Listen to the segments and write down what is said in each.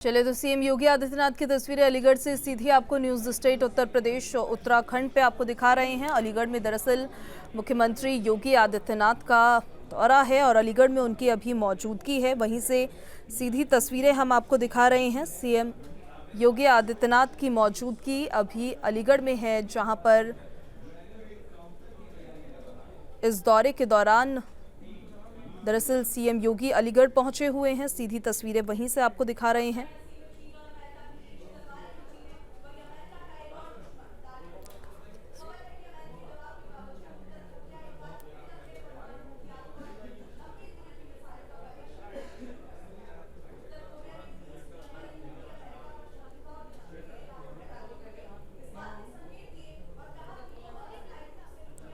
चले तो सीएम योगी आदित्यनाथ की तस्वीरें अलीगढ़ से सीधी आपको न्यूज स्टेट उत्तर प्रदेश उत्तराखंड पे आपको दिखा रहे हैं। अलीगढ़ में दरअसल मुख्यमंत्री योगी आदित्यनाथ का दौरा है और अलीगढ़ में उनकी अभी मौजूदगी है। वहीं से सीधी तस्वीरें हम आपको दिखा रहे हैं। सीएम योगी आदित्यनाथ की मौजूदगी अभी अलीगढ़ में है, जहां पर इस दौरे के दौरान दरअसल सीएम योगी अलीगढ़ पहुंचे हुए हैं। सीधी तस्वीरें वहीं से आपको दिखा रहे हैं।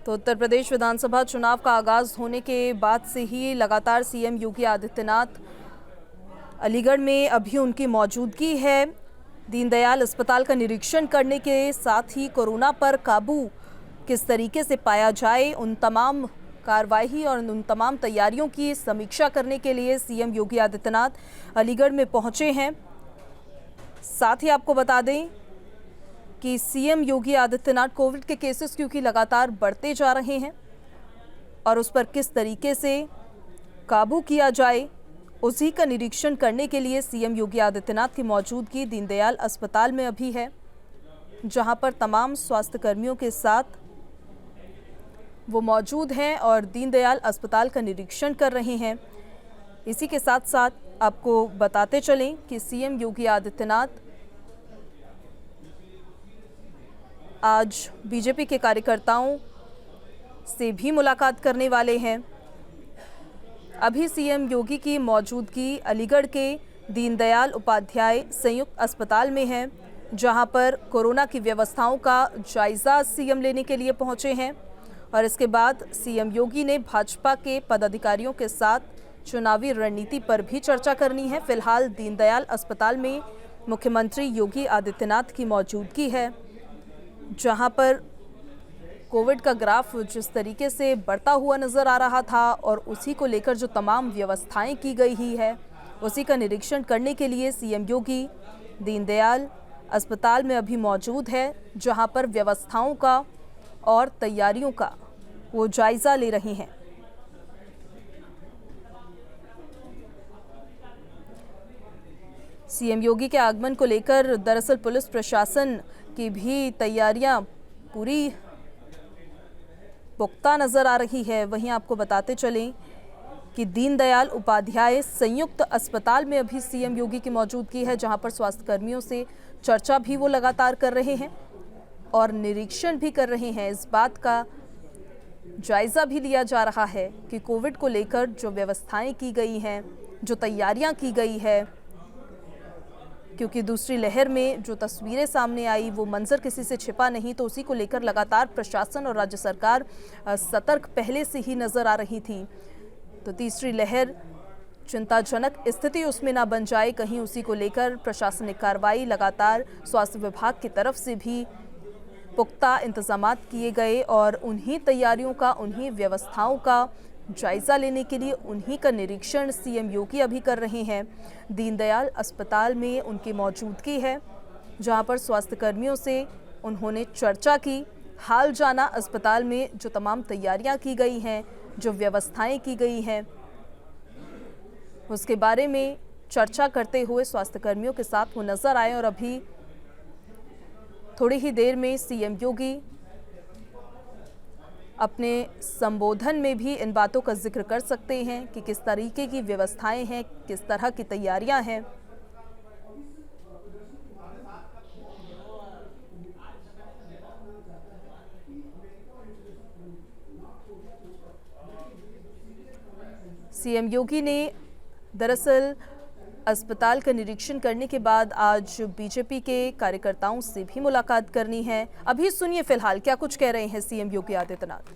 तो उत्तर प्रदेश विधानसभा चुनाव का आगाज होने के बाद से ही लगातार सीएम योगी आदित्यनाथ अलीगढ़ में अभी उनकी मौजूदगी है। दीनदयाल अस्पताल का निरीक्षण करने के साथ ही कोरोना पर काबू किस तरीके से पाया जाए, उन तमाम कार्रवाई और उन तमाम तैयारियों की समीक्षा करने के लिए सीएम योगी आदित्यनाथ अलीगढ़ में पहुंचे हैं। साथ ही आपको बता दें कि सीएम योगी आदित्यनाथ कोविड के केसेस क्योंकि लगातार बढ़ते जा रहे हैं और उस पर किस तरीके से काबू किया जाए, उसी का निरीक्षण करने के लिए सीएम योगी आदित्यनाथ की मौजूदगी दीनदयाल अस्पताल में अभी है, जहां पर तमाम स्वास्थ्य कर्मियों के साथ वो मौजूद हैं और दीनदयाल अस्पताल का निरीक्षण कर रहे हैं। इसी के साथ साथ आपको बताते चलें कि सीएम योगी आदित्यनाथ आज बीजेपी के कार्यकर्ताओं से भी मुलाकात करने वाले हैं। अभी सीएम योगी की मौजूदगी अलीगढ़ के दीनदयाल उपाध्याय संयुक्त अस्पताल में है, जहां पर कोरोना की व्यवस्थाओं का जायजा सीएम लेने के लिए पहुंचे हैं और इसके बाद सीएम योगी ने भाजपा के पदाधिकारियों के साथ चुनावी रणनीति पर भी चर्चा करनी है। फिलहाल दीनदयाल अस्पताल में मुख्यमंत्री योगी आदित्यनाथ की मौजूदगी है, जहां पर कोविड का ग्राफ जिस तरीके से बढ़ता हुआ नज़र आ रहा था और उसी को लेकर जो तमाम व्यवस्थाएं की गई ही है, उसी का निरीक्षण करने के लिए सीएम योगी दीनदयाल अस्पताल में अभी मौजूद है, जहां पर व्यवस्थाओं का और तैयारियों का वो जायज़ा ले रहे हैं। सीएम योगी के आगमन को लेकर दरअसल पुलिस प्रशासन की भी तैयारियां पूरी पुख्ता नजर आ रही है। वहीं आपको बताते चलें कि दीनदयाल उपाध्याय संयुक्त अस्पताल में अभी सीएम योगी की मौजूदगी है, जहां पर स्वास्थ्य कर्मियों से चर्चा भी वो लगातार कर रहे हैं और निरीक्षण भी कर रहे हैं। इस बात का जायजा भी लिया जा रहा है कि कोविड को लेकर जो व्यवस्थाएं की गई हैं, जो तैयारियां की गई है, क्योंकि दूसरी लहर में जो तस्वीरें सामने आई वो मंजर किसी से छिपा नहीं, तो उसी को लेकर लगातार प्रशासन और राज्य सरकार सतर्क पहले से ही नजर आ रही थी। तो तीसरी लहर चिंताजनक स्थिति उसमें ना बन जाए, कहीं उसी को लेकर प्रशासनिक कार्रवाई लगातार स्वास्थ्य विभाग की तरफ से भी पुख्ता इंतजामात किए गए और उन्हीं तैयारियों का, उन्हीं व्यवस्थाओं का जायजा लेने के लिए उन्हीं का निरीक्षण सीएम योगी अभी कर रहे हैं। दीनदयाल अस्पताल में उनकी मौजूदगी है, जहां पर स्वास्थ्य कर्मियों से उन्होंने चर्चा की, हाल जाना अस्पताल में जो तमाम तैयारियां की गई हैं, जो व्यवस्थाएं की गई हैं, उसके बारे में चर्चा करते हुए स्वास्थ्य कर्मियों के साथ वो नजर आए। और अभी थोड़ी ही देर में सीएम योगी अपने संबोधन में भी इन बातों का जिक्र कर सकते हैं कि किस तरीके की व्यवस्थाएं हैं, किस तरह की तैयारियां हैं। सीएम योगी ने दरअसल अस्पताल का निरीक्षण करने के बाद आज बीजेपी के कार्यकर्ताओं से भी मुलाकात करनी है। अभी सुनिए फिलहाल क्या कुछ कह रहे हैं सीएम योगी आदित्यनाथ।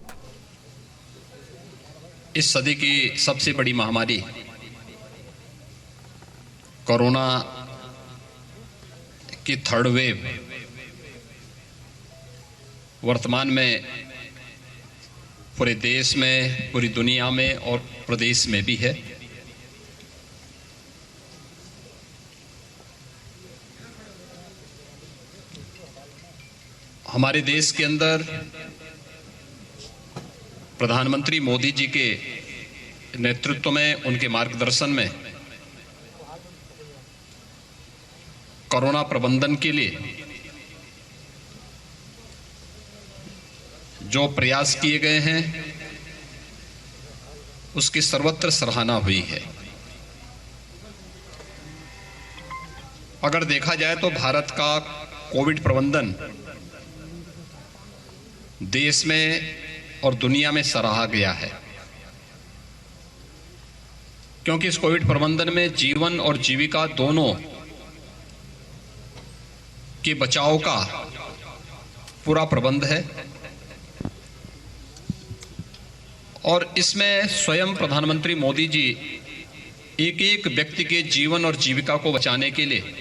इस सदी की सबसे बड़ी महामारी कोरोना की थर्ड वेव वर्तमान में पूरे देश में, पूरी दुनिया में और प्रदेश में भी है। हमारे देश के अंदर प्रधानमंत्री मोदी जी के नेतृत्व में, उनके मार्गदर्शन में कोरोना प्रबंधन के लिए जो प्रयास किए गए हैं उसकी सर्वत्र सराहना हुई है। अगर देखा जाए तो भारत का कोविड प्रबंधन देश में और दुनिया में सराहा गया है, क्योंकि इस कोविड प्रबंधन में जीवन और जीविका दोनों के बचाव का पूरा प्रबंध है और इसमें स्वयं प्रधानमंत्री मोदी जी एक एक व्यक्ति के जीवन और जीविका को बचाने के लिए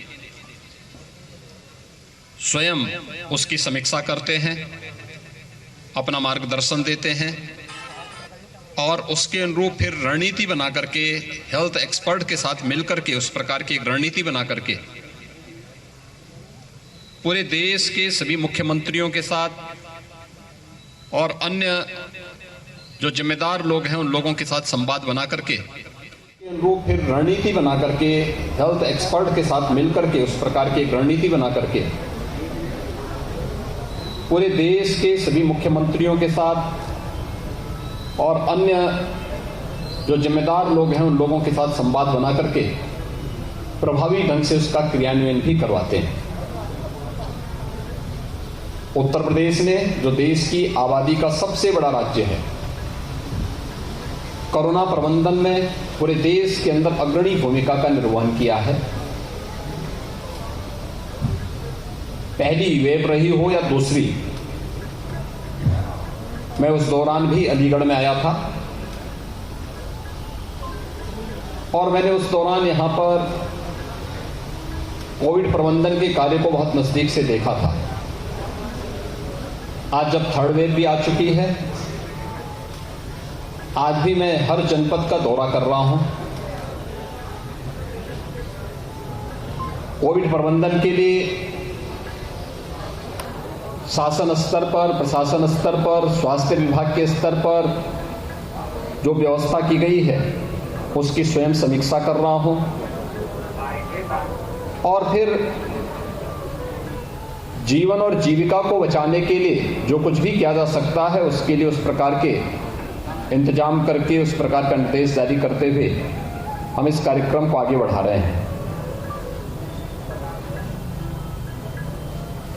स्वयं उसकी समीक्षा करते हैं, अपना मार्गदर्शन देते हैं और उसके अनुरूप फिर रणनीति बना करके हेल्थ एक्सपर्ट के साथ मिलकर के उस प्रकार की एक रणनीति बना करके पूरे देश के सभी मुख्यमंत्रियों के साथ और अन्य जो जिम्मेदार लोग हैं उन लोगों के साथ संवाद बना करके अनुरूप फिर रणनीति बना करके हेल्थ एक्सपर्ट के साथ मिलकर के उस प्रकार की एक रणनीति बना करके पूरे देश के सभी मुख्यमंत्रियों के साथ और अन्य जो जिम्मेदार लोग हैं उन लोगों के साथ संवाद बना करके प्रभावी ढंग से उसका क्रियान्वयन भी करवाते हैं। उत्तर प्रदेश ने, जो देश की आबादी का सबसे बड़ा राज्य है, कोरोना प्रबंधन में पूरे देश के अंदर अग्रणी भूमिका का निर्वहन किया है। पहली वेव रही हो या दूसरी, मैं उस दौरान भी अलीगढ़ में आया था और मैंने उस दौरान यहां पर कोविड प्रबंधन के कार्य को बहुत नजदीक से देखा था। आज जब थर्ड वेव भी आ चुकी है, आज भी मैं हर जनपद का दौरा कर रहा हूं। कोविड प्रबंधन के लिए शासन स्तर पर, प्रशासन स्तर पर, स्वास्थ्य विभाग के स्तर पर जो व्यवस्था की गई है उसकी स्वयं समीक्षा कर रहा हूं और फिर जीवन और जीविका को बचाने के लिए जो कुछ भी किया जा सकता है उसके लिए उस प्रकार के इंतजाम करके, उस प्रकार का निर्देश जारी करते हुए हम इस कार्यक्रम को आगे बढ़ा रहे हैं।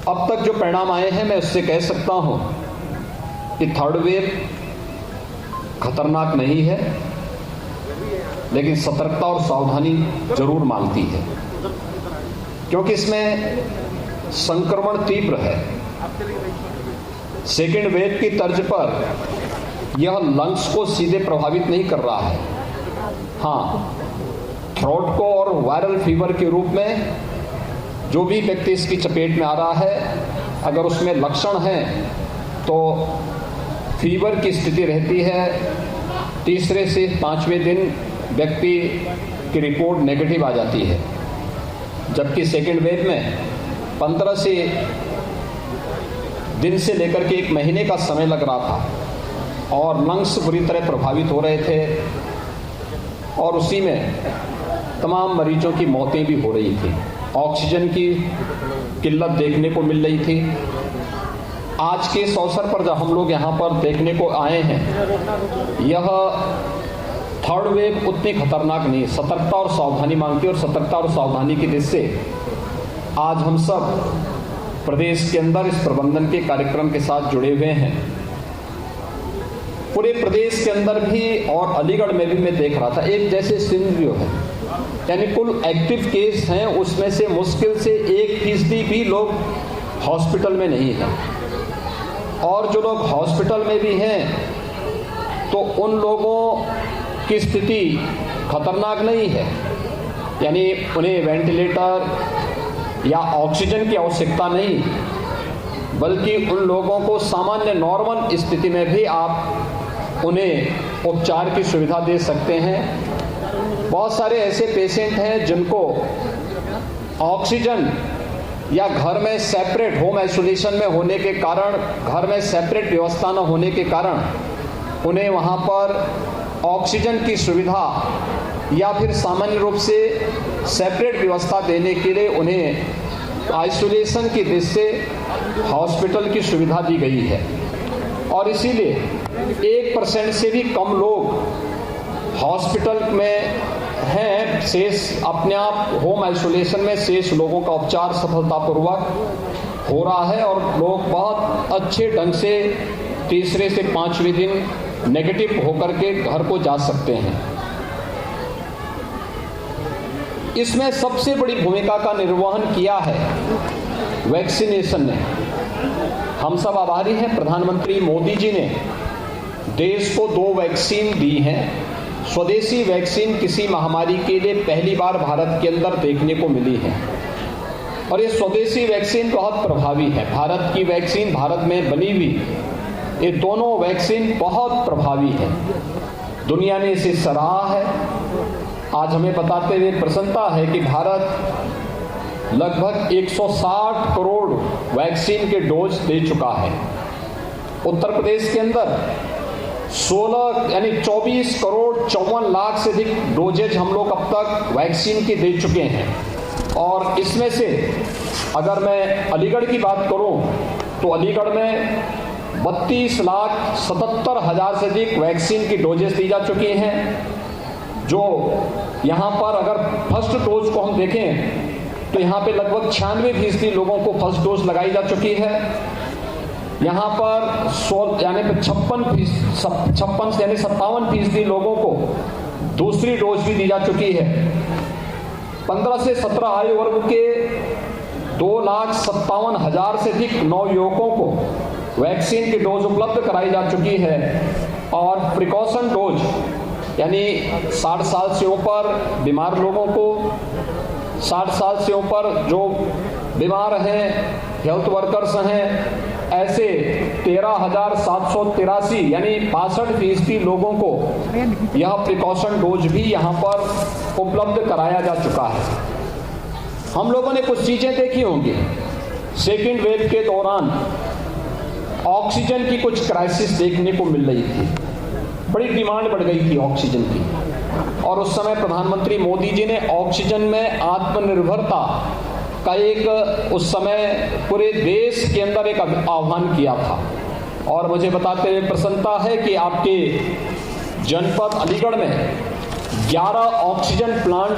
अब तक जो परिणाम आए हैं मैं उससे कह सकता हूं कि थर्ड वेव खतरनाक नहीं है, लेकिन सतर्कता और सावधानी जरूर मांगती है, क्योंकि इसमें संक्रमण तीव्र है। सेकेंड वेव की तर्ज पर यह लंग्स को सीधे प्रभावित नहीं कर रहा है। हाँ, थ्रोट को और वायरल फीवर के रूप में जो भी व्यक्ति इसकी चपेट में आ रहा है, अगर उसमें लक्षण हैं तो फीवर की स्थिति रहती है। तीसरे से 5वें दिन व्यक्ति की रिपोर्ट नेगेटिव आ जाती है, जबकि सेकेंड वेव में 15 से दिन से लेकर के 1 महीने का समय लग रहा था और लंग्स बुरी तरह प्रभावित हो रहे थे और उसी में तमाम मरीजों की मौतें भी हो रही थी। ऑक्सीजन की किल्लत देखने को मिल रही थी। आज के इस अवसर पर जब हम लोग यहाँ पर देखने को आए हैं, यह थर्ड वेव उतनी खतरनाक नहीं, सतर्कता और सावधानी मांगती है और सतर्कता और सावधानी की दृष्टि से आज हम सब प्रदेश के अंदर इस प्रबंधन के कार्यक्रम के साथ जुड़े हुए हैं। पूरे प्रदेश के अंदर भी और अलीगढ़ में भी मैं देख रहा था एक जैसे सिनेरियो है, यानी कुल एक्टिव केस हैं उसमें से मुश्किल से 1% भी लोग हॉस्पिटल में नहीं हैं, और जो लोग हॉस्पिटल में भी हैं तो उन लोगों की स्थिति खतरनाक नहीं है, यानी उन्हें वेंटिलेटर या ऑक्सीजन की आवश्यकता नहीं, बल्कि उन लोगों को सामान्य नॉर्मल स्थिति में भी आप उन्हें उपचार की सुविधा दे सकते हैं। बहुत सारे ऐसे पेशेंट हैं जिनको ऑक्सीजन या घर में सेपरेट होम आइसोलेशन में होने के कारण, घर में सेपरेट व्यवस्था न होने के कारण उन्हें वहाँ पर ऑक्सीजन की सुविधा या फिर सामान्य रूप से सेपरेट व्यवस्था देने के लिए उन्हें आइसोलेशन की दृष्टि से हॉस्पिटल की सुविधा दी गई है। और इसीलिए 1% से भी कम लोग हॉस्पिटल में हैं, शेष अपने आप होम आइसोलेशन में शेष लोगों का उपचार सफलतापूर्वक हो रहा है और लोग बहुत अच्छे ढंग से तीसरे से 5वें दिन नेगेटिव होकर के घर को जा सकते हैं। इसमें सबसे बड़ी भूमिका का निर्वहन किया है वैक्सीनेशन ने। हम सब आभारी हैं, प्रधानमंत्री मोदी जी ने देश को 2 वैक्सीन दी हैं। स्वदेशी वैक्सीन किसी महामारी के लिए पहली बार भारत के अंदर देखने को मिली है और ये स्वदेशी वैक्सीन बहुत प्रभावी है। भारत की वैक्सीन, भारत में बनी हुई, ये दोनों वैक्सीन बहुत प्रभावी है। दुनिया ने इसे सराहा है। आज हमें बताते हुए प्रसन्नता है कि भारत लगभग 160 करोड़ वैक्सीन के डोज दे चुका है। उत्तर प्रदेश के अंदर 24 करोड़ 54 लाख से अधिक डोजेज हम लोग अब तक वैक्सीन की दे चुके हैं। और इसमें से अगर मैं अलीगढ़ की बात करूं तो अलीगढ़ में 32,77,000 से अधिक वैक्सीन की डोजेस दी जा चुकी हैं। जो यहाँ पर अगर फर्स्ट डोज को हम देखें तो यहाँ पे लगभग 96% लोगों को फर्स्ट डोज लगाई जा चुकी है। यहाँ पर 57% लोगों को दूसरी डोज भी दी जा चुकी है। 15 से 17 आयु वर्ग के 2,57,000 से अधिक नवयुवकों को वैक्सीन की डोज उपलब्ध कराई जा चुकी है। और प्रिकॉशन डोज यानी 60 साल से ऊपर बीमार लोगों को, 60 साल से ऊपर जो बीमार हैं, हेल्थ वर्कर्स हैं, ऐसे 13,783 यानी 65% लोगों को यह प्रिकॉशन डोज भी यहाँ पर उपलब्ध कराया जा चुका है। हम लोगों ने कुछ चीज़ें देखी होंगी। सेकेंड वेव के दौरान ऑक्सीजन की कुछ क्राइसिस देखने को मिल रही थी, बड़ी डिमांड बढ़ गई थी ऑक्सीजन की। और उस समय प्रधानमंत्री मोदी जी ने ऑक्सीजन में आत्मनिर्भरता का एक उस समय पूरे देश के अंदर एक आह्वान किया था। और मुझे बताते हुए प्रसन्नता है कि आपके जनपद अलीगढ़ में 11 ऑक्सीजन प्लांट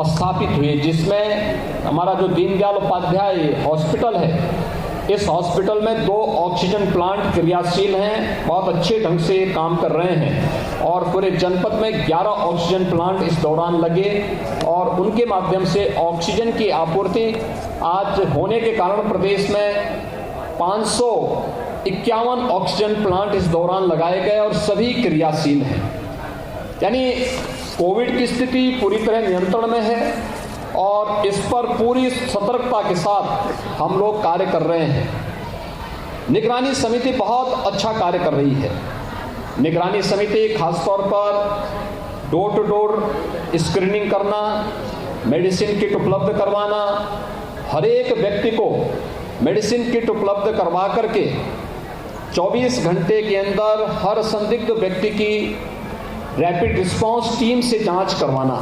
स्थापित हुए, जिसमें हमारा जो दीनदयाल उपाध्याय हॉस्पिटल है, इस हॉस्पिटल में 2 ऑक्सीजन प्लांट क्रियाशील हैं, बहुत अच्छे ढंग से काम कर रहे हैं। और पूरे जनपद में 11 ऑक्सीजन प्लांट इस दौरान लगे और उनके माध्यम से ऑक्सीजन की आपूर्ति आज होने के कारण प्रदेश में 551 ऑक्सीजन प्लांट इस दौरान लगाए गए और सभी क्रियाशील हैं। यानी कोविड की स्थिति पूरी तरह नियंत्रण में है और इस पर पूरी सतर्कता के साथ हम लोग कार्य कर रहे हैं। निगरानी समिति बहुत अच्छा कार्य कर रही है। निगरानी समिति खासतौर पर डोर टू डोर स्क्रीनिंग करना, मेडिसिन किट उपलब्ध करवाना, हर एक व्यक्ति को मेडिसिन किट उपलब्ध करवा करके 24 घंटे के अंदर हर संदिग्ध व्यक्ति की रैपिड रिस्पांस टीम से जांच करवाना।